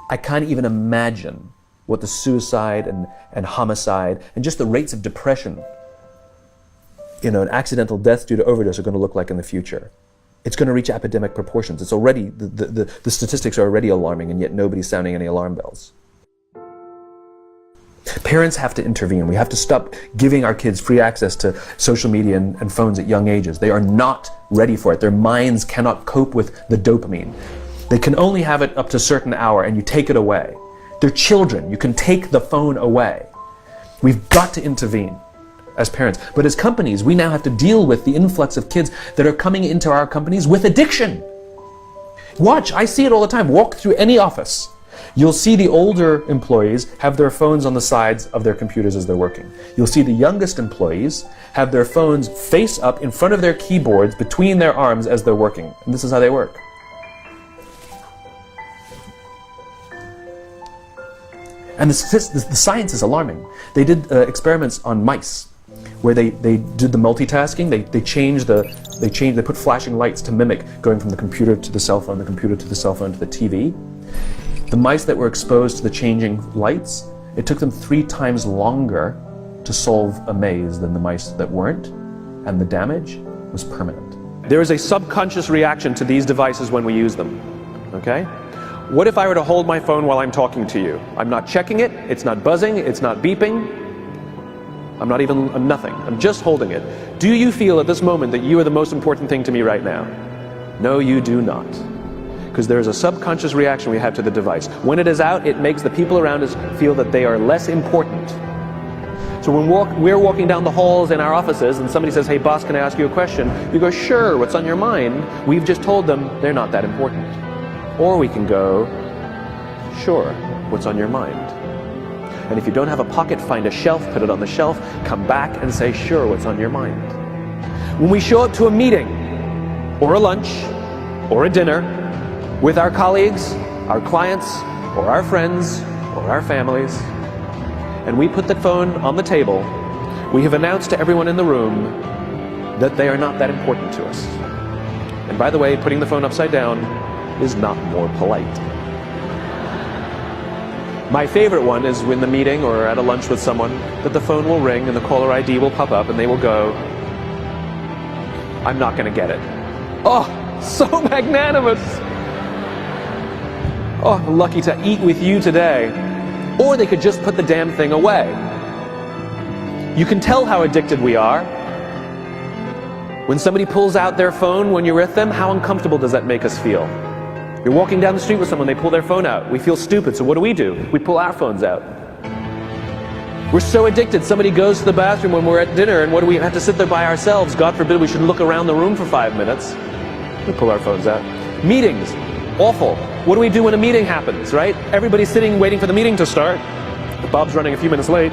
I can't even imagine what the suicide and homicide and just the rates of depression, and accidental death due to overdose are going to look like in the future. It's going to reach epidemic proportions. It's already, the statistics are already alarming, and yet nobody's sounding any alarm bells. Parents have to intervene. We have to stop giving our kids free access to social media and phones at young ages. They are not ready for it. Their minds cannot cope with the dopamine. They can only have it up to a certain hour, and you take it away. They're children. You can take the phone away. We've got to intervene as parents. But as companies, we now have to deal with the influx of kids that are coming into our companies with addiction. Watch, I see it all the time. Walk through any office. You'll see the older employees have their phones on the sides of their computers as they're working. You'll see the youngest employees have their phones face up in front of their keyboards between their arms as they're working. And this is how they work. And the science is alarming. They did experiments on mice where they did the multitasking. They put flashing lights to mimic going from the computer to the cell phone, the computer to the cell phone to the TV. The mice that were exposed to the changing lights, it took them 3 times longer to solve a maze than the mice that weren't, and the damage was permanent. There is a subconscious reaction to these devices when we use them, okay? What if I were to hold my phone while I'm talking to you? I'm not checking it, it's not buzzing, it's not beeping, I'm nothing, I'm just holding it. Do you feel at this moment that you are the most important thing to me right now? No, you do not. Because there is a subconscious reaction we have to the device. When it is out, it makes the people around us feel that they are less important. So when we're walking down the halls in our offices and somebody says, hey boss, can I ask you a question? You go, sure, what's on your mind? We've just told them they're not that important. Or we can go, sure, what's on your mind? And if you don't have a pocket, find a shelf, put it on the shelf, come back and say, sure, what's on your mind? When we show up to a meeting, or a lunch, or a dinner, with our colleagues, our clients, or our friends, or our families, and we put the phone on the table, we have announced to everyone in the room that they are not that important to us. And by the way, putting the phone upside down is not more polite. My favorite one is when the meeting or at a lunch with someone that the phone will ring and the caller ID will pop up and they will go, I'm not going to get it. Oh, so magnanimous. Oh, lucky to eat with you today. Or they could just put the damn thing away. You can tell how addicted we are. When somebody pulls out their phone when you're with them, how uncomfortable does that make us feel? You're walking down the street with someone, they pull their phone out. We feel stupid, so what do? We pull our phones out. We're so addicted. Somebody goes to the bathroom when we're at dinner, and what do we have to sit there by ourselves? God forbid we should look around the room for 5 minutes. We pull our phones out. Meetings, awful. What do we do when a meeting happens, right? Everybody's sitting waiting for the meeting to start. Bob's running a few minutes late.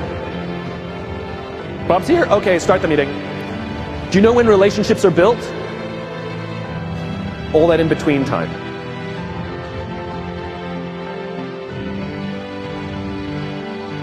Bob's here? Okay, start the meeting. Do you know when relationships are built? All that in between time.